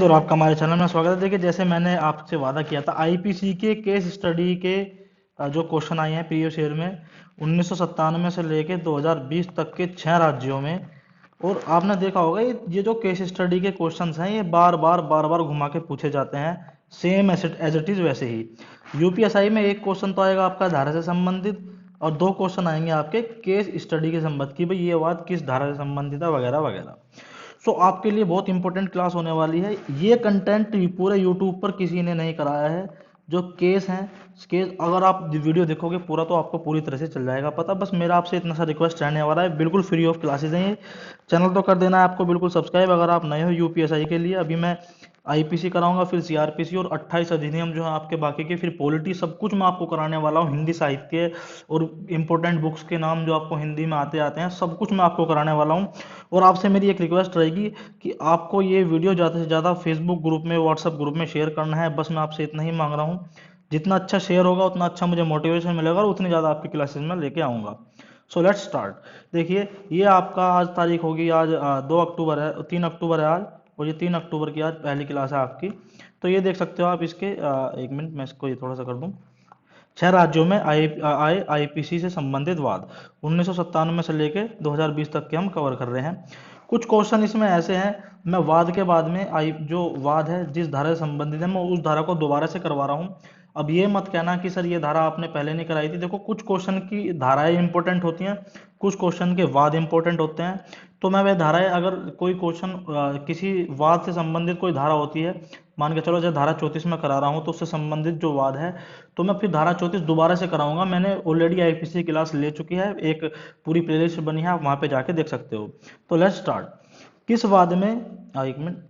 और आपका हमारे चैनल में स्वागत है। देखिए, जैसे मैंने आपसे वादा किया था, आईपीसी के केस स्टडी के जो क्वेश्चन आए हैं प्रीवियस ईयर में 1997 से लेके 2020 तक के 6 राज्यों में। और आपने देखा होगा ये जो केस स्टडी के क्वेश्चंस हैं, ये बार बार घुमा के पूछे जाते हैं, सेम एज इट इज वैसे ही। यूपीएसआई में एक क्वेश्चन तो आएगा आपका धारा से संबंधित, और 2 क्वेश्चन आएंगे आपके केस स्टडी के संबंध की, भाई ये बात किस धारा से संबंधित है वगैरह वगैरह। सो आपके लिए बहुत इंपॉर्टेंट क्लास होने वाली है। ये कंटेंट पूरे यूट्यूब पर किसी ने नहीं कराया है। जो केस हैं, केस अगर आप वीडियो देखोगे पूरा तो आपको पूरी तरह से चल जाएगा पता। बस मेरा आपसे इतना सा रिक्वेस्ट रहने वाला है, बिल्कुल फ्री ऑफ क्लासेस हैं ये। चैनल तो कर देना है आपको बिल्कुल सब्सक्राइब अगर आप नए हो यूपीएसआई के लिए। अभी मैं आईपीसी कराऊंगा, फिर सीआरपीसी और 28 अधिनियम जो है आपके बाकी के, फिर पॉलिटी, सब कुछ मैं आपको कराने वाला हूँ। हिंदी साहित्य और इंपॉर्टेंट बुक्स के नाम जो आपको हिंदी में आते आते हैं, सब कुछ मैं आपको कराने वाला हूँ। और आपसे मेरी एक रिक्वेस्ट रहेगी कि आपको ये वीडियो ज़्यादा से ज़्यादा फेसबुक ग्रुप में, व्हाट्सएप ग्रुप में शेयर करना है। बस मैं आपसे इतना ही मांग रहा हूँ। जितना अच्छा शेयर होगा उतना अच्छा मुझे मोटिवेशन मिलेगा और उतनी ज़्यादा आपकी क्लासेस में लेके आऊँगा। So let's start. देखिए, ये आपका आज तारीख होगी, आज 2 अक्टूबर है, 3 अक्टूबर है आज, और ये 3 अक्टूबर की आज पहली क्लास है आपकी। तो ये देख सकते हो आप इसके, एक मिनट मैं इसको ये थोड़ा सा कर दूँ। 6 राज्यों में आए आईपीसी से संबंधित वाद, 1997 से लेके 2020 तक के हम कवर कर रहे हैं। कुछ क्वेश्चन इसमें ऐसे हैं, मैं वाद के बाद में आई जो वाद है जिस धारा से संबंधित है, मैं उस धारा को दोबारा से करवा रहा हूँ। अब ये मत कहना कि सर ये धारा आपने पहले नहीं कराई थी। देखो, कुछ क्वेश्चन की धाराएं इंपॉर्टेंट होती हैं, कुछ क्वेश्चन के वाद इंपॉर्टेंट होते हैं। तो मैं वह धाराएं, अगर कोई क्वेश्चन किसी वाद से संबंधित कोई धारा होती है, मान के चलो जैसे धारा 34 में करा रहा हूँ, तो उससे संबंधित जो वाद है, तो मैं फिर धारा 34 दोबारा से कराऊंगा। मैंने ऑलरेडी आईपीसी क्लास ले चुकी है, एक पूरी प्लेलिस्ट बनी है, आप वहां पे जाके देख सकते हो। तो लेट्स स्टार्ट। किस वाद में, एक मिनट,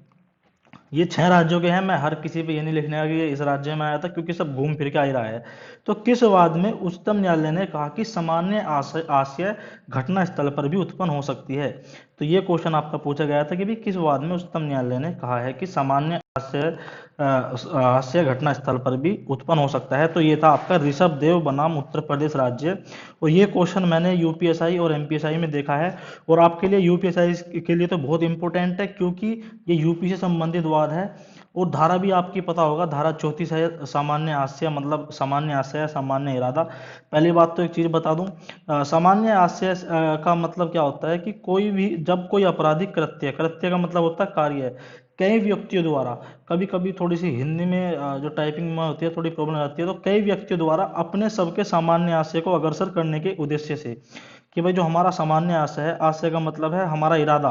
ये 6 राज्यों के हैं, मैं हर किसी पे ये नहीं लिखने का कि ये इस राज्य में आया था, क्योंकि सब घूम फिर के आ ही रहा है। तो किस वाद में उच्चतम न्यायालय ने कहा कि सामान्य आशय घटना स्थल पर भी उत्पन्न हो सकती है? तो ये क्वेश्चन आपका पूछा गया था कि भाई किस वाद में उच्चतम न्यायालय ने कहा है कि सामान्य हास्य घटना स्थल पर भी उत्पन्न हो सकता है? तो ये था आपका ऋषभ देव बनाम उत्तर प्रदेश राज्य। और ये क्वेश्चन मैंने यूपीएसआई और एमपीएसआई में देखा है, और आपके लिए यूपीएसआई के लिए तो बहुत इंपॉर्टेंट है, क्योंकि ये यूपी से संबंधित वाद है। और धारा भी आपकी पता होगा, धारा 34 है, सामान्य आशय, मतलब सामान्य आशय, सामान्य इरादा। पहली बात तो एक चीज बता दूं, सामान्य आशय का मतलब क्या होता है कि कोई भी, जब कोई आपराधिक कृत्य, कृत्य का मतलब होता है कार्य, कई व्यक्तियों द्वारा, कभी कभी थोड़ी सी हिंदी में जो टाइपिंग में होती है थोड़ी प्रॉब्लम आती है, तो कई व्यक्तियों द्वारा अपने सबके सामान्य आशय को अग्रसर करने के उद्देश्य से, कि भाई जो हमारा सामान्य आशय है, आशय का मतलब है हमारा इरादा,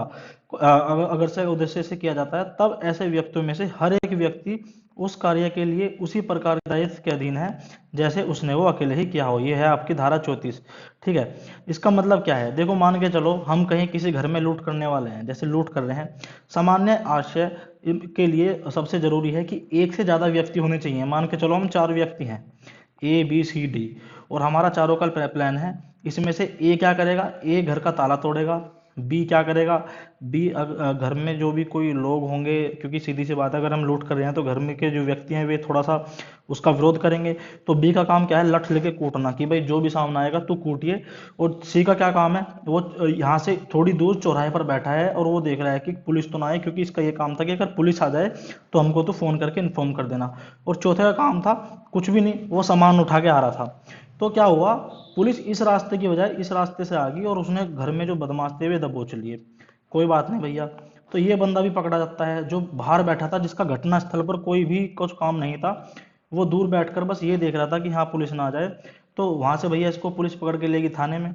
अग्रसर उद्देश्य से किया जाता है, तब ऐसे व्यक्तियों में से हर एक व्यक्ति उस कार्य के लिए उसी प्रकार के दायित्व के अधीन है जैसे उसने वो अकेले ही किया हो। ये है आपकी धारा 34। ठीक है, इसका मतलब क्या है? देखो, मान के चलो हम कहीं किसी घर में लूट करने वाले हैं, जैसे लूट कर रहे हैं, सामान्य आशय के लिए सबसे जरूरी है कि एक से ज्यादा व्यक्ति होने चाहिए। मान के चलो हम 4 व्यक्ति हैं, ABCD, और हमारा चारों का प्लान है। इसमें से ए क्या करेगा? ए घर का ताला तोड़ेगा। बी क्या करेगा? बी घर में जो भी कोई लोग होंगे, क्योंकि सीधी सी बात है, अगर हम लूट कर रहे हैं तो घर में के जो व्यक्ति हैं वे थोड़ा सा उसका विरोध करेंगे। तो बी का काम क्या है? लठ लेके कूटना, कि भाई जो भी सामने आएगा तू कूटिए। और सी का क्या काम है? वो यहाँ से थोड़ी दूर चौराहे पर बैठा है और वो देख रहा है कि पुलिस तो ना आए, क्योंकि इसका ये काम था कि अगर पुलिस आ जाए तो हमको तो फोन करके इन्फॉर्म कर देना। और चौथे का काम था कुछ भी नहीं, वो सामान उठा के आ रहा था। तो क्या हुआ? पुलिस इस रास्ते की बजाय इस रास्ते से आ गई और उसने घर में जो बदमाश थे वे दबोच लिए। कोई बात नहीं भैया, तो ये बंदा भी पकड़ा जाता है जो बाहर बैठा था, जिसका घटना स्थल पर कोई भी कुछ काम नहीं था, वो दूर बैठकर बस ये देख रहा था कि हाँ पुलिस ना आ जाए। तो वहां से भैया इसको पुलिस पकड़ के लेगी थाने में,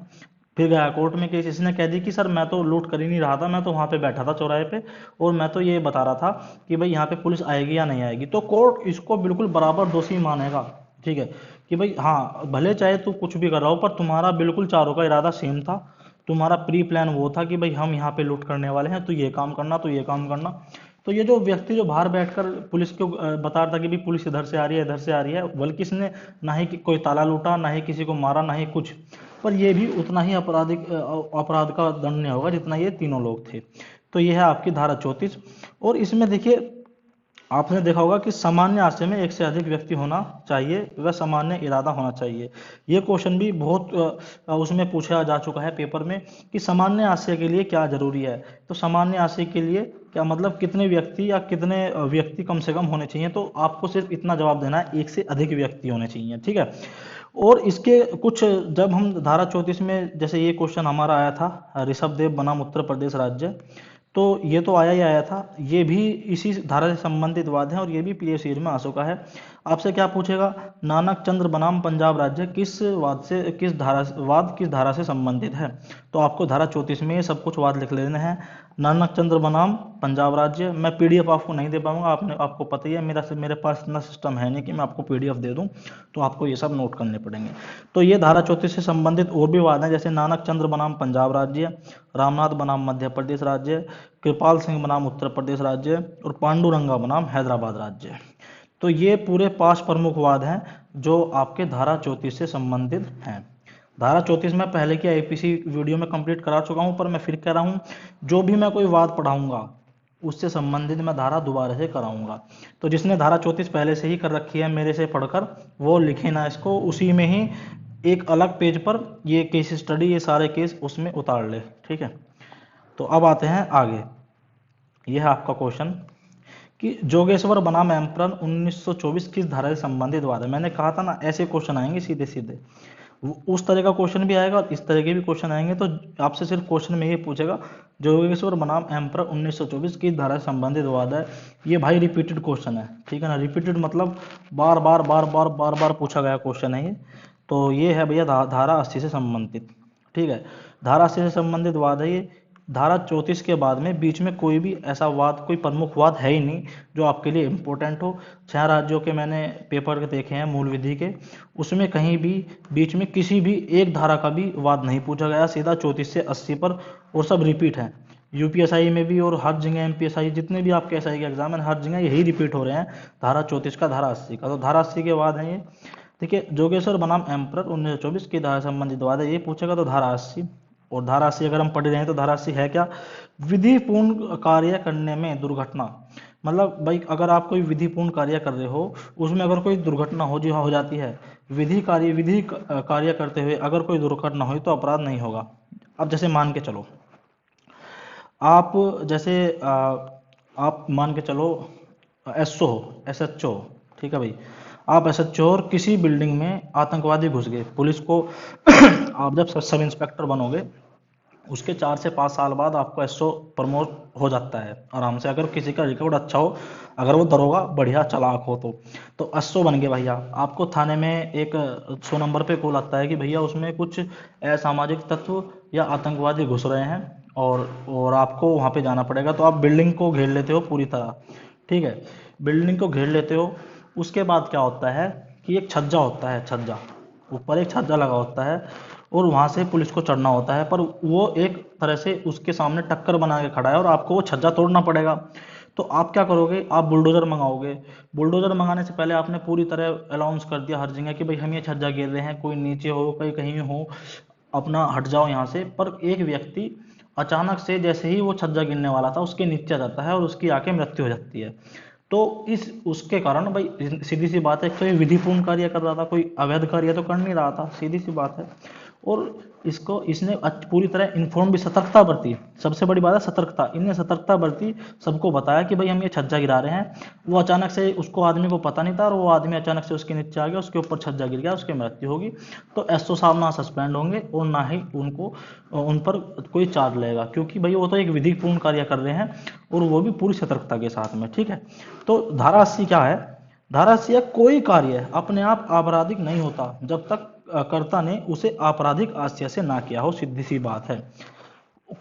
फिर गया कोर्ट में केस। इसने कह दी कि सर मैं तो लूट कर ही नहीं रहा था, मैं तो वहां पे बैठा था चौराहे पे, और मैं तो ये बता रहा था कि भाई यहाँ पे पुलिस आएगी या नहीं आएगी। तो कोर्ट इसको बिल्कुल बराबर दोषी मानेगा। ठीक है, कि भाई हाँ, भले चाहे तू कुछ भी कर रहा हो, पर तुम्हारा बिल्कुल चारों का इरादा सेम था। तुम्हारा प्री प्लान वो था कि भाई हम यहाँ पे लूट करने वाले हैं, तो ये काम करना, तो ये काम करना। तो ये जो व्यक्ति जो बाहर बैठकर पुलिस को बता रहा था कि भाई पुलिस इधर से आ रही है, इधर से आ रही है, बल्कि इसने ना ही कोई ताला लूटा, ना ही किसी को मारा, ना ही कुछ, पर ये भी उतना ही अपराध का दंड नहीं होगा जितना ये तीनों लोग थे। तो ये है आपकी धारा 34। और इसमें देखिए आपने देखा होगा कि सामान्य आशय में एक से अधिक व्यक्ति होना चाहिए, वह सामान्य इरादा होना चाहिए। ये क्वेश्चन भी बहुत उसमें पूछा जा चुका है पेपर में कि सामान्य आशय के लिए क्या जरूरी है। तो सामान्य आशय के लिए क्या मतलब कितने व्यक्ति या कितने व्यक्ति कम से कम होने चाहिए, तो आपको सिर्फ इतना जवाब देना है, एक से अधिक व्यक्ति होने चाहिए, ठीक है। और इसके कुछ जब हम धारा 34 में, जैसे ये क्वेश्चन हमारा आया था ऋषभ देव बनाम उत्तर प्रदेश राज्य, तो ये तो आया ही आया था, ये भी इसी धारा से संबंधित वाद है और ये भी प्रीवियस ईयर में आ चुका है। आपसे क्या पूछेगा, नानक चंद्र बनाम पंजाब राज्य किस वाद से, किस धारा से संबंधित है। तो आपको धारा 34 में ये सब कुछ वाद लिख लेने हैं। नानक चंद्र बनाम पंजाब राज्य, मैं पीडीएफ आपको नहीं दे पाऊंगा, आपको पता ही है मेरे पास इतना सिस्टम है नहीं कि मैं आपको पीडीएफ दे दूं, तो आपको ये सब नोट करने पड़ेंगे। तो ये धारा 34 से संबंधित और भी वाद हैं, जैसे नानक चंद्र बनाम पंजाब राज्य, रामनाथ बनाम मध्य प्रदेश राज्य, कृपाल सिंह बनाम उत्तर प्रदेश राज्य और पांडुरंगा बनाम हैदराबाद राज्य। तो ये पूरे 5 प्रमुख वाद हैं जो आपके धारा 34 से संबंधित हैं। धारा 34 में पहले की आईपीसी वीडियो में कंप्लीट करा चुका हूं, पर मैं फिर कह रहा हूं, जो भी मैं कोई वाद पढ़ाऊंगा उससे संबंधित मैं धारा दोबारा से कराऊंगा। तो जिसने धारा 34 पहले से ही कर रखी है मेरे से पढ़कर, वो लिखे ना इसको, उसी में ही एक अलग पेज पर ये केस स्टडी, ये सारे केस उसमें उतार ले, ठीक है। तो अब आते हैं आगे। यह है आपका क्वेश्चन कि जोगेश्वर बनाम एम्परर 1924 किस धारा से संबंधित वाद है। मैंने कहा था ना, ऐसे क्वेश्चन आएंगे सीधे सीधे, उस तरह का क्वेश्चन भी आएगा और इस तरह के भी क्वेश्चन आएंगे। तो आपसे सिर्फ क्वेश्चन में ये पूछेगा, जोगेश्वर बनाम एम्परर 1924 किस धारा से संबंधित वाद है। ये भाई रिपीटेड क्वेश्चन है, ठीक है ना। रिपीटेड मतलब बार बार पूछा गया क्वेश्चन है ये। तो ये है भैया धारा 80 से संबंधित, ठीक है। धारा 80 से संबंधित वाद है ये। धारा 34 के बाद में बीच में कोई भी ऐसा वाद, कोई प्रमुख वाद है ही नहीं जो आपके लिए इम्पोर्टेंट हो। 6 राज्यों के मैंने पेपर के देखे हैं मूल विधि के, उसमें कहीं भी बीच में किसी भी एक धारा का भी वाद नहीं पूछा गया, सीधा 34 से 80 पर, और सब रिपीट है। यूपीएसआई में भी और हर जगह एमपीएसआई, जितने भी आपके एसआई के एग्जाम है, हर जगह यही रिपीट हो रहे हैं, धारा 34 का, धारा 80 का। तो धारा 80 के बाद है ये, देखिए, जोगेश्वर बनाम एम्परर 1924 की धारा संबंधित वाद है, ये पूछेगा तो धारा 80। और धारा 80 अगर हम पढ़ रहे हैं तो धारा 80 है क्या, विधिपूर्ण कार्य करने में दुर्घटना। मतलब भाई अगर आप कोई विधिपूर्ण कार्य कर रहे हो, उसमें अगर कोई दुर्घटना हो जाती है, विधि कार्य करते हुए अगर कोई दुर्घटना हुई तो अपराध नहीं होगा। अब जैसे मान के चलो, आप जैसे आप मान के चलो एसएचओ, ठीक है भाई, आप एसएचओ और किसी बिल्डिंग में आतंकवादी घुस गए, पुलिस को आप जब सब इंस्पेक्टर बनोगे उसके 4 से 5 साल बाद आपको एसओ प्रमोट हो जाता है आराम से, अगर किसी का रिकॉर्ड अच्छा हो, अगर वो दरोगा बढ़िया चालाक हो तो एसओ बन गए भैया। आपको थाने में एक 100 नंबर पे कॉल आता है कि भैया उसमें कुछ असामाजिक तत्व या आतंकवादी घुस रहे हैं और आपको वहाँ पे जाना पड़ेगा। तो आप बिल्डिंग को घेर लेते हो पूरी तरह, ठीक है, बिल्डिंग को घेर लेते हो। उसके बाद क्या होता है कि एक छज्जा होता है, छज्जा, ऊपर एक छज्जा लगा होता है और वहाँ से पुलिस को चढ़ना होता है, पर वो एक तरह से उसके सामने टक्कर बना के खड़ा है और आपको वो छज्जा तोड़ना पड़ेगा। तो आप क्या करोगे, आप बुलडोजर मंगाओगे। बुलडोजर मंगाने से पहले आपने पूरी तरह अनाउंस कर दिया हर जगह कि भाई हम ये छज्जा घेर रहे हैं, कोई नीचे हो, कोई कहीं हो, अपना हट जाओ यहाँ से। पर एक व्यक्ति अचानक से, जैसे ही वो छज्जा गिरने वाला था, उसके नीचे आ जाता है और उसकी आके मृत्यु हो जाती है। तो उसके कारण भाई सीधी सी बात है, तो ये विधिपूर्ण कार्य कर रहा था, कोई अवैध कार्य तो कर नहीं रहा था, सीधी सी बात है। और इसने पूरी तरह इन्फॉर्म भी, सतर्कता बरती, सबसे बड़ी बात है सतर्कता, इनने सतर्कता बरती, सबको बताया कि भाई हम ये छज्जा गिरा रहे हैं। वो अचानक से, उसको आदमी को पता नहीं था और वो आदमी अचानक से उसके नीचे आ गया, उसके ऊपर छज्जा गिर गया, उसकी मृत्यु होगी। तो एसओ साहब ना सस्पेंड होंगे और ना ही उन पर कोई चार्ज लगेगा, क्योंकि भाई वो तो एक विधिपूर्ण कार्य कर रहे हैं और वो भी पूरी सतर्कता के साथ में, ठीक है। तो धारा 80 क्या है, धारा 80 कोई कार्य अपने आप आपराधिक नहीं होता जब तक कर्ता ने उसे आपराधिक आशय से ना किया हो, सीधी सी बात है।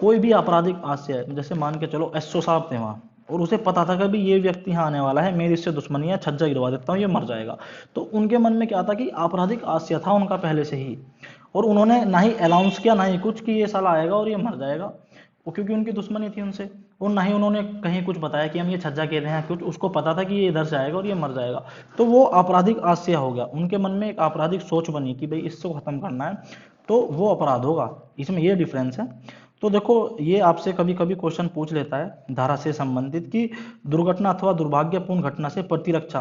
कोई भी आपराधिक आशय, जैसे मान के चलो एसओ साहब थे वहां और उसे पता था कि भी ये व्यक्ति यहाँ आने वाला है, मेरी इससे दुश्मनी है, छज्जा गिरवा देता हूँ, ये मर जाएगा। तो उनके मन में क्या था कि आपराधिक आशय था उनका पहले से ही, और उन्होंने ना ही अनाउंस किया, ना ही कुछ कि ये साला आएगा और ये मर जाएगा, क्योंकि उनकी दुश्मनी थी उनसे। और ना ही उन्होंने कहीं कुछ बताया कि हम ये छज्जा कह रहे हैं कुछ, उसको पता था कि ये इधर से आएगा और ये मर जाएगा। तो वो आपराधिक आशय हो गया, उनके मन में एक आपराधिक सोच बनी कि भाई इसको खत्म करना है तो वो अपराध होगा, इसमें ये डिफरेंस है। तो देखो, ये आपसे कभी कभी क्वेश्चन पूछ लेता है धारा से संबंधित कि दुर्घटना अथवा दुर्भाग्यपूर्ण घटना से प्रतिरक्षा।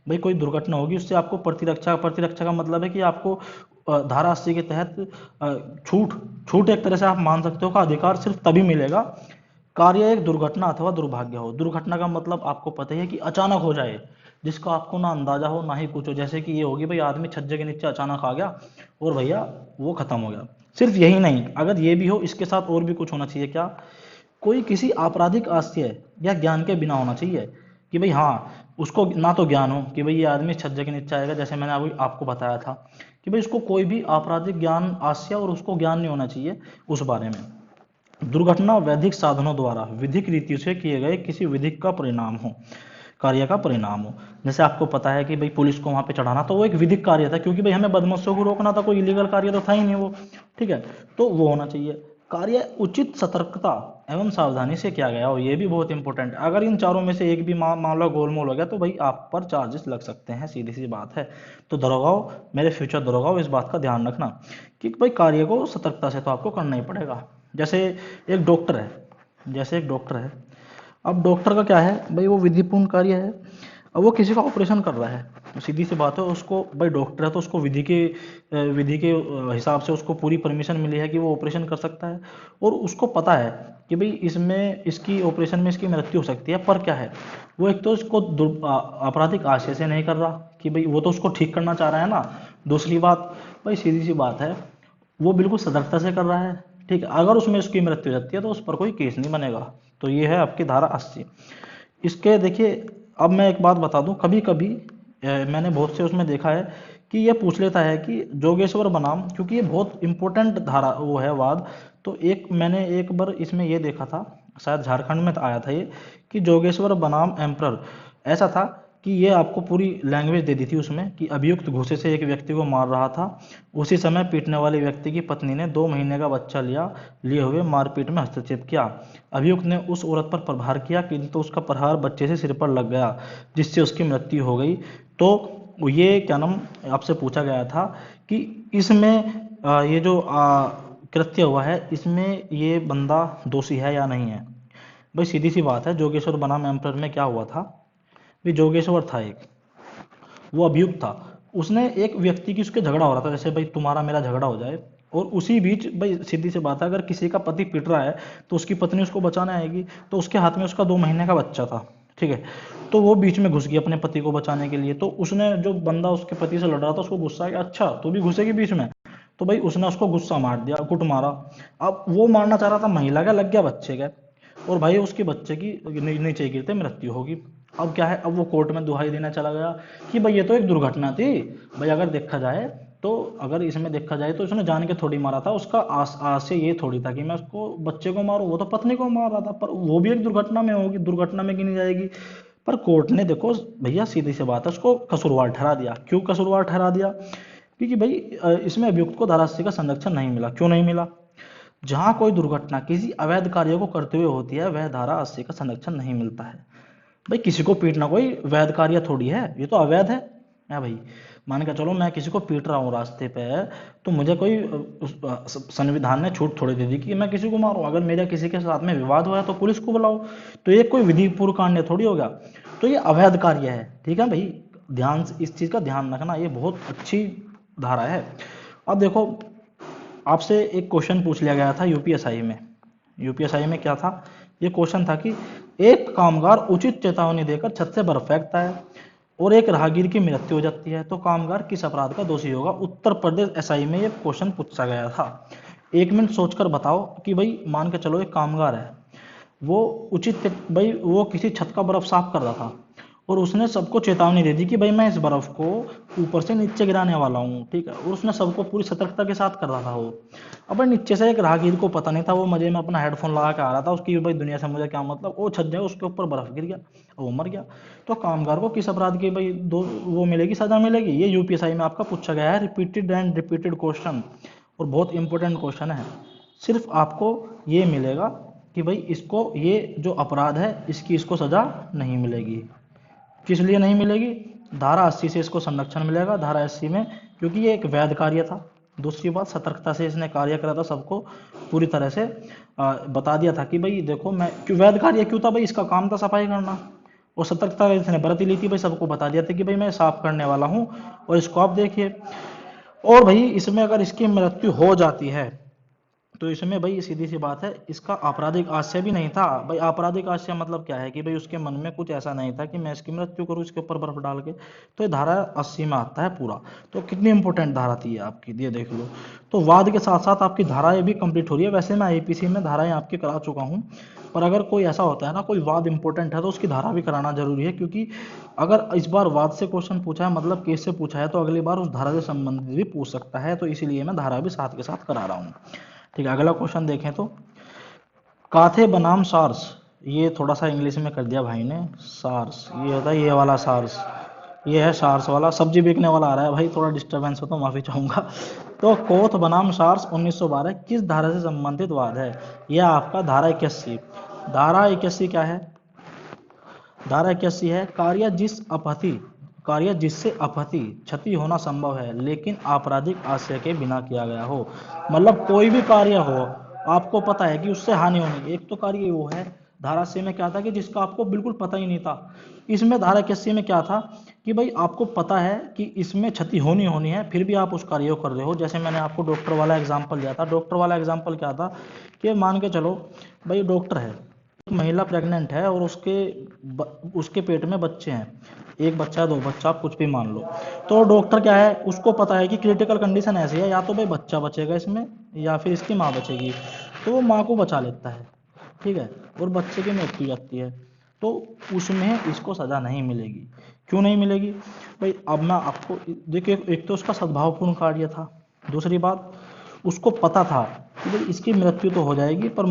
भाई कोई दुर्घटना होगी, उससे आपको प्रतिरक्षा, प्रतिरक्षा का मतलब है कि आपको धारा 80 के तहत छूट, छूट एक तरह से आप मान सकते हो का अधिकार सिर्फ तभी मिलेगा कार्य एक दुर्घटना अथवा दुर्भाग्य हो। दुर्घटना का मतलब आपको पता ही है कि अचानक हो जाए, जिसका आपको ना अंदाजा हो ना ही कुछ हो। जैसे कि ये होगी भाई, आदमी छज्जे के नीचे अचानक आ गया और भैया वो खत्म हो गया। सिर्फ यही नहीं, अगर ये भी हो, इसके साथ और भी कुछ होना चाहिए। क्या? कोई किसी आपराधिक आशय या ज्ञान के बिना होना चाहिए कि भाई हाँ, उसको ना तो ज्ञान हो कि भाई ये आदमी छज्जे के नीचे आएगा, जैसे मैंने अभी आपको बताया था कि भाई उसको कोई भी आपराधिक ज्ञान, आशय और उसको ज्ञान नहीं होना चाहिए उस बारे में। दुर्घटना वैधिक साधनों द्वारा विधिक रीति से किए गए किसी विधिक का परिणाम हो, कार्य का परिणाम हो। जैसे आपको पता है कि भाई पुलिस को वहां पे चढ़ाना, तो वो एक विधिक कार्य था, क्योंकि भाई हमें बदमाशों को रोकना था, कोई इलीगल कार्य तो था ही नहीं वो। ठीक है, तो वो होना चाहिए। कार्य उचित सतर्कता एवं सावधानी से किया गया हो, ये भी बहुत इंपॉर्टेंट है। अगर इन चारों में से एक भी मान लो गोलमोल हो गया, तो भाई आप पर चार्जेस लग सकते हैं, सीधी सी बात है। तो दरोगाओ, मेरे फ्यूचर दरोगाओ, इस बात का ध्यान रखना कि भाई कार्य को सतर्कता से तो आपको करना ही पड़ेगा। जैसे एक डॉक्टर है, जैसे एक डॉक्टर है, अब डॉक्टर का क्या है भाई, वो विधिपूर्ण कार्य है। अब वो किसी का ऑपरेशन कर रहा है, सीधी सी बात है, उसको भाई डॉक्टर है तो उसको विधि के हिसाब से उसको पूरी परमिशन मिली है कि वो ऑपरेशन कर सकता है। और उसको पता है कि भाई इसमें, इसकी ऑपरेशन में इसकी मृत्यु हो सकती है। पर क्या है, वो एक तो इसको आपराधिक आशय से नहीं कर रहा कि भाई वो तो उसको ठीक करना चाह रहा है ना। दूसरी बात, भाई सीधी सी बात है, वो बिल्कुल सतर्कता से कर रहा है। ठीक है, अगर उसमें उसकी मृत्यु हो जाती है तो उस पर कोई केस नहीं बनेगा। तो ये है आपकी धारा 80। इसके देखिए, अब मैं एक बात बता दूं, कभी कभी मैंने बहुत से उसमें देखा है कि ये पूछ लेता है कि जोगेश्वर बनाम, क्योंकि ये बहुत इंपॉर्टेंट धारा वो है वाद। तो मैंने एक बार इसमें ये देखा था, शायद झारखंड में आया था ये, कि जोगेश्वर बनाम एम्परर। ऐसा था कि ये आपको पूरी लैंग्वेज दे दी थी उसमें कि अभियुक्त घूसे से एक व्यक्ति को मार रहा था। उसी समय पीटने वाले व्यक्ति की पत्नी ने 2 महीने का बच्चा लिए हुए मारपीट में हस्तक्षेप किया। अभियुक्त ने उस औरत पर प्रहार किया, किंतु उसका प्रहार बच्चे से सिर पर लग गया, जिससे उसकी मृत्यु हो गई। तो ये क्या नाम, आपसे पूछा गया था कि इसमें ये जो कृत्य हुआ है, इसमें ये बंदा दोषी है या नहीं है। भाई सीधी सी बात है, जोगेश्वर बनाम एम्परर में क्या हुआ था, भी जोगेश्वर था एक, वो अभियुक्त था। उसने एक व्यक्ति की, उसके झगड़ा हो रहा था, जैसे भाई तुम्हारा मेरा झगड़ा हो जाए, और उसी बीच भाई सीधी सी बात है, अगर किसी का पति पिट रहा है तो उसकी पत्नी उसको बचाने आएगी। तो उसके हाथ में उसका 2 महीने का बच्चा था। ठीक है, तो वो बीच में घुस गई अपने पति को बचाने के लिए। तो उसने, जो बंदा उसके पति से लड़ रहा था, उसको गुस्सा आया, अच्छा तू भी घुसेगी बीच में। तो भाई उसने उसको गुस्सा मार दिया, कुट मारा। अब वो मारना चाह रहा था महिला का, लग गया बच्चे का, और भाई उसके बच्चे की नीचे गिरते मृत्यु होगी। अब क्या है, अब वो कोर्ट में दुहाई देना चला गया कि भाई ये तो एक दुर्घटना थी। भाई अगर देखा जाए तो, अगर इसमें देखा जाए तो उसने जान के थोड़ी मारा था, उसका आशय ये थोड़ी था कि मैं उसको बच्चे को मारूं, वो तो पत्नी को मार रहा था। पर वो भी एक दुर्घटना में होगी, दुर्घटना में गिनी जाएगी। पर कोर्ट ने देखो भैया, सीधी सी बात है, उसको कसूरवार ठहरा दिया। क्यों कसूरवार ठहरा दिया? क्योंकि भाई इसमें अभियुक्त को धारा 80 का संरक्षण नहीं मिला। क्यों नहीं मिला? जहां कोई दुर्घटना किसी अवैध कार्य को करते हुए होती है, वह धारा 80 का संरक्षण नहीं मिलता है। भाई किसी को पीटना कोई वैध कार्य थोड़ी है, ये तो अवैध है भाई। मान के चलो मैं किसी को पीट रहा हूँ रास्ते पे, तो मुझे कोई संविधान ने छूट थोड़ी दे दी कि मैं किसी को मारूं। अगर मेरा किसी के साथ में विवाद हुआ है तो पुलिस को बुलाओ। तो ये कोई विधि पूर्व कांड थोड़ी हो गया, तो ये अवैध कार्य है। ठीक है भाई, ध्यान से इस चीज का ध्यान रखना, ये बहुत अच्छी धारा है। अब देखो, आपसे एक क्वेश्चन पूछ लिया गया था यूपीएसआई में। यूपीएसआई में क्या था, ये क्वेश्चन था कि एक कामगार उचित चेतावनी देकर छत से बर्फ फेंकता है और एक राहगीर की मृत्यु हो जाती है, तो कामगार किस अपराध का दोषी होगा? उत्तर प्रदेश एसआई में ये क्वेश्चन पूछा गया था। 1 मिनट सोचकर बताओ कि भाई मान के चलो एक कामगार है, वो उचित, भाई वो किसी छत का बर्फ साफ कर रहा था और उसने सबको चेतावनी दे दी कि भाई मैं इस बर्फ को ऊपर से नीचे गिराने वाला हूँ। ठीक है, और उसने सबको पूरी सतर्कता के साथ कर रहा था वो। अब नीचे से एक राहगीर को पता नहीं था, वो मजे में अपना हेडफोन लगा के आ रहा था, उसकी भाई दुनिया से मुझे क्या मतलब, वो छत जाए, उसके ऊपर बर्फ गिर गया और वो मर गया। तो कामगार को किस अपराध की भाई वो मिलेगी, सजा मिलेगी? ये यूपीएसआई में आपका पूछा गया है, रिपीटेड एंड रिपीटेड क्वेश्चन, और बहुत इंपॉर्टेंट क्वेश्चन है। सिर्फ आपको ये मिलेगा कि भाई इसको, ये जो अपराध है इसकी, इसको सजा नहीं मिलेगी। किस लिए नहीं मिलेगी? धारा 80 से इसको संरक्षण मिलेगा, धारा 80 में, क्योंकि ये एक वैध कार्य था। दूसरी बात, सतर्कता से इसने कार्य करा था, सबको पूरी तरह से बता दिया था कि भाई देखो मैं वैध कार्य क्यों था भाई, इसका काम था सफाई करना, और सतर्कता इसने बरत ली थी भाई, सबको बता दिया था कि भाई मैं साफ करने वाला हूँ और इसको आप देखिए। और भाई इसमें अगर इसकी मृत्यु हो जाती है तो इसमें भाई सीधी सी बात है, इसका आपराधिक आशय भी नहीं था भाई। आपराधिक आशय मतलब क्या है कि भाई उसके मन में कुछ ऐसा नहीं था कि मैं इसकी मृत्यु करूं इसके ऊपर बर्फ डाल के। तो ये धारा 80 में आता है पूरा। तो कितनी इंपॉर्टेंट धारा थी ये आपकी, ये देख लो। तो वाद के साथ साथ आपकी धाराएं भी कंप्लीट हो रही है। वैसे मैं आईपीसी में धाराएं आपकी करा चुका हूँ, पर अगर कोई ऐसा होता है ना, कोई वाद इंपॉर्टेंट है तो उसकी धारा भी कराना जरूरी है, क्योंकि अगर इस बार वाद से क्वेश्चन पूछा है, मतलब केस से पूछा है, तो अगली बार उस धारा से संबंधित भी पूछ सकता है। तो इसीलिए मैं धारा भी साथ के साथ करा रहा हूँ। ठीक है, अगला क्वेश्चन देखें तो काथे बनाम सार्स, ये थोड़ा सा इंग्लिश में कर दिया भाई ने, सार्स ये होता है ये वाला सार्स, ये है सार्स वाला। सब्जी बेचने वाला आ रहा है भाई, थोड़ा डिस्टरबेंस हो तो माफी चाहूंगा। तो कोथ बनाम सार्स 1912 किस धारा से संबंधित वाद है? यह आपका धारा 81। धारा 81 क्या है? धारा 81 है कार्य जिससे अपहति क्षति होना संभव है लेकिन आपराधिक आशय के बिना किया गया हो। मतलब कोई भी कार्य हो, आपको पता है कि उससे हानि होनी। एक तो कार्य वो है, धारा 80 में क्या था कि जिसका आपको बिल्कुल पता ही नहीं था। इसमें धारा 81 में क्या था कि भाई आपको पता है कि इसमें क्षति होनी है, फिर भी आप उस कार्य को कर रहे हो। जैसे मैंने आपको डॉक्टर वाला एग्जाम्पल दिया था। डॉक्टर वाला एग्जाम्पल क्या था कि मान के चलो भाई डॉक्टर है, महिला प्रेग्नेंट है और उसके पेट में बच्चे हैं, एक बच्चा, दो बच्चा, आप कुछ भी मान लो। तो डॉक्टर क्या है, उसको पता है कि क्रिटिकल कंडीशन ऐसी है, या तो भाई बच्चा बचेगा इसमें या फिर इसकी माँ बचेगी, तो वो माँ को बचा लेता है, ठीक है, और बच्चे की मृत्यु हो जाती है। तो उसमें इसको सजा नहीं मिलेगी। क्यों नहीं मिलेगी भाई? अब मैं आपको देखिए, एक तो उसका सद्भावपूर्ण कार्य था, दूसरी बात उसको पता था कि भाई इसकी मृत्यु तो हो जाएगी, पर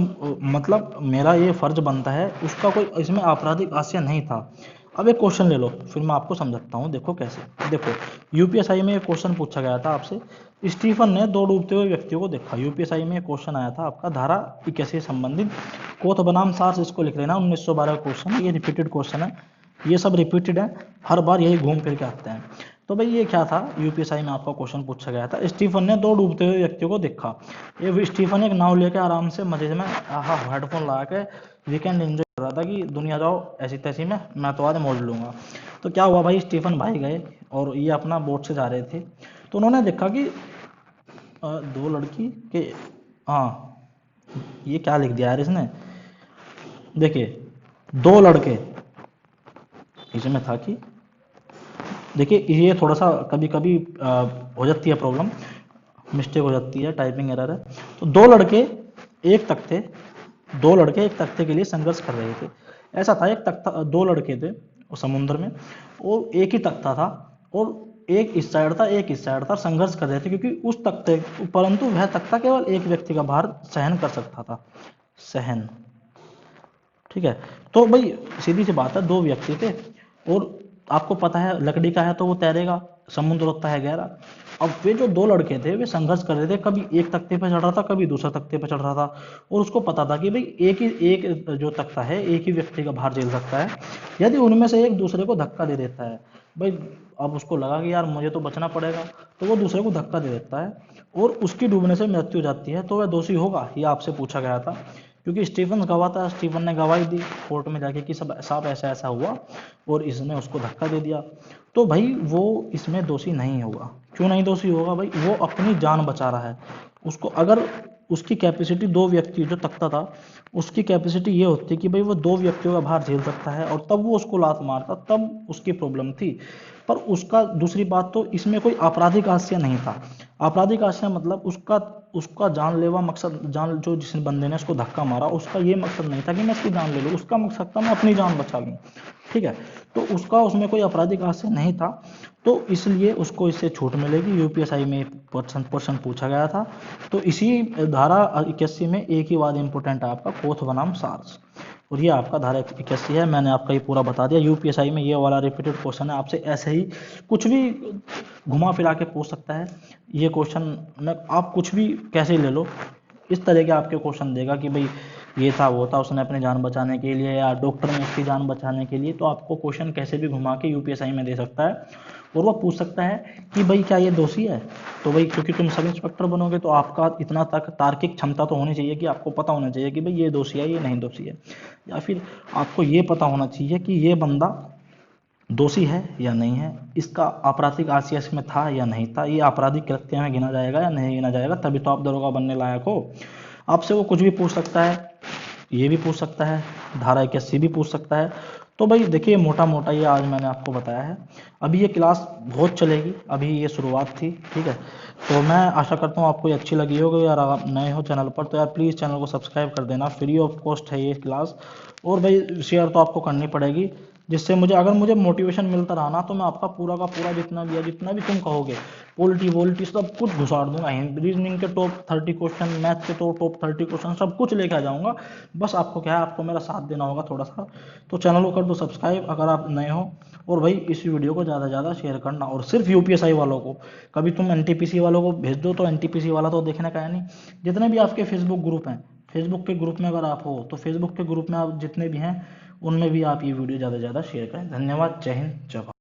मतलब मेरा ये फर्ज बनता है, उसका कोई इसमें आपराधिक आशय नहीं था। अब एक क्वेश्चन ले लो, फिर मैं आपको समझाता हूँ। देखो कैसे, देखो यूपीएसआई में एक क्वेश्चन पूछा गया था आपसे, स्टीफन ने दो डूबते हुए व्यक्तियों को देखा। यूपीएसआई में एक क्वेश्चन आया था आपका धारा 81 से संबंधित, कोथ बनाम सार्स इसको लिख लेना, 1912 का क्वेश्चन है, ये रिपीटेड क्वेश्चन है, ये सब रिपीटेड है, हर बार यही घूम फिर के आते हैं। तो भाई ये क्या था, यूपीएसआई में आपका क्वेश्चन पूछा गया था, स्टीफन ने दो डूबते हुए व्यक्तियों को देखा। ये स्टीफन एक नाव लेकर आराम से मजे में हेडफोन लगा के वीकेंड एंजॉय कर रहा था कि दुनिया जाओ ऐसी तैसी में, मैं तो आज मौज लूंगा। तो क्या हुआ भाई, स्टीफन भाई गए और ये अपना बोट से जा रहे थे, तो उन्होंने देखा कि दो लड़की के, हाँ ये क्या लिख दिया यार इसने, देखिए दो लड़के, इसमें था कि देखिए ये थोड़ा सा कभी कभी हो जाती है प्रॉब्लम, मिस्टेक हो जाती है, टाइपिंग एरर है। तो दो लड़के एक तख्ते के लिए संघर्ष कर रहे थे। ऐसा था, एक तख्ता, दो लड़के थे और समुद्र में, और एक ही तख्ता था, और एक इस साइड था एक इस साइड था, संघर्ष कर रहे थे क्योंकि उस तख्ते, परंतु वह तख्ता केवल एक व्यक्ति का भार सहन कर सकता था, सहन, ठीक है। तो भाई सीधी सी बात है, दो व्यक्ति थे, और आपको पता है लकड़ी का है तो वो तैरेगा, समुद्र होता है गहरा। अब वे जो दो लड़के थे वे संघर्ष कर रहे थे, कभी एक तख्ते पर चढ़ रहा था, कभी दूसरा तख्ते पर चढ़ रहा था, और उसको पता था कि भाई एक जो तख्ता है एक ही व्यक्ति का भार झेल सकता है। यदि उनमें से एक दूसरे को धक्का दे देता है भाई, अब उसको लगा कि यार मुझे तो बचना पड़ेगा, तो वो दूसरे को धक्का दे देता है और उसकी डूबने से मृत्यु हो जाती है, तो वह दोषी होगा, ये आपसे पूछा गया था। क्योंकि स्टीफन गवाह था, स्टीफन ने गवाही दी कोर्ट में जाके कि सब साहब ऐसा ऐसा हुआ और इसने उसको धक्का दे दिया, तो भाई वो इसमें दोषी नहीं होगा। क्यों नहीं दोषी होगा भाई? वो अपनी जान बचा रहा है। उसको अगर उसकी कैपेसिटी दो व्यक्ति, जो तख्ता था उसकी कैपेसिटी ये होती कि भाई वो दो व्यक्तियों का भार झेल सकता है, और तब वो उसको लात मारता, तब उसकी प्रॉब्लम थी। पर उसका दूसरी बात, तो इसमें कोई आपराधिक आशय नहीं था। आपराधिक आशय मतलब उसका जानलेवा मकसद, जान जो जिस बंदे ने उसको धक्का मारा उसका ये मकसद नहीं था कि मैं इसकी जान ले लूँ, उसका मकसद था मैं अपनी जान बचा लूँ, ठीक है। तो उसका उसमें कोई आपराधिक आशय नहीं था, तो इसलिए उसको इससे छूट मिलेगी। यूपीएसआई में क्वेश्चन पूछा गया था। तो इसी धारा 81 में एक ही वाद इंपोर्टेंट है आपका, कोथ बनाम सार्स, और ये आपका धारा 81 है। मैंने आपका ये पूरा बता दिया। यूपीएसआई में ये वाला रिपीटेड क्वेश्चन है, आपसे ऐसे ही कुछ भी घुमा फिरा के पूछ सकता है। ये क्वेश्चन में आप कुछ भी कैसे ले लो, इस तरह के आपके क्वेश्चन देगा कि भाई ये था वो था, उसने अपनी जान बचाने के लिए या डॉक्टर ने उसकी जान बचाने के लिए, तो आपको क्वेश्चन कैसे भी घुमा के यूपीएसआई में दे सकता है। और वो पूछ सकता है कि भाई क्या ये दोषी है, तो भाई क्योंकि तुम सब इंस्पेक्टर बनोगे तो आपका इतना तक तार्किक क्षमता तो होनी चाहिए कि आपको पता होना चाहिए कि भाई ये दोषी है ये नहीं दोषी है, या फिर आपको ये पता होना चाहिए कि ये बंदा दोषी है या नहीं है, इसका आपराधिक आशय इसमें था या नहीं था, ये आपराधिक कृत्य में गिना जाएगा या नहीं गिना जाएगा, तभी तो आप दरोगा बनने लायक हो। आपसे वो कुछ भी पूछ सकता है, ये भी पूछ सकता है, धारा 81 भी पूछ सकता है। तो भाई देखिए मोटा मोटा ये आज मैंने आपको बताया है। अभी ये क्लास बहुत चलेगी, अभी ये शुरुआत थी, ठीक है। तो मैं आशा करता हूँ आपको ये अच्छी लगी होगी। यार आप नए हो चैनल पर तो यार प्लीज़ चैनल को सब्सक्राइब कर देना, फ्री ऑफ कॉस्ट है ये क्लास। और भाई शेयर तो आपको करनी पड़ेगी, जिससे मुझे अगर मुझे मोटिवेशन मिलता रहा ना तो मैं आपका पूरा का पूरा जितना भी है, जितना भी तुम कहोगे, पोलिटी वोलिटी सब कुछ घुसाड़ दूंगा। रीजनिंग के टॉप 30 क्वेश्चन, मैथ के तो टॉप 30 क्वेश्चन सब कुछ लेके आ जाऊंगा। बस आपको क्या है, आपको मेरा साथ देना होगा थोड़ा सा। तो चैनल को कर दो सब्सक्राइब अगर आप नए हो, और भाई इस वीडियो को ज़्यादा से ज़्यादा शेयर करना। और सिर्फ यूपीएसआई वालों को, कभी तुम एनटीपीसी वालों को भेज दो तो एनटीपीसी वाला तो देखने का है नहीं। जितने भी आपके फेसबुक ग्रुप हैं, फेसबुक के ग्रुप में अगर आप हो तो फेसबुक के ग्रुप में आप जितने भी हैं उनमें भी आप ये वीडियो ज़्यादा से ज़्यादा शेयर करें। धन्यवाद, जय हिंद, जय भारत।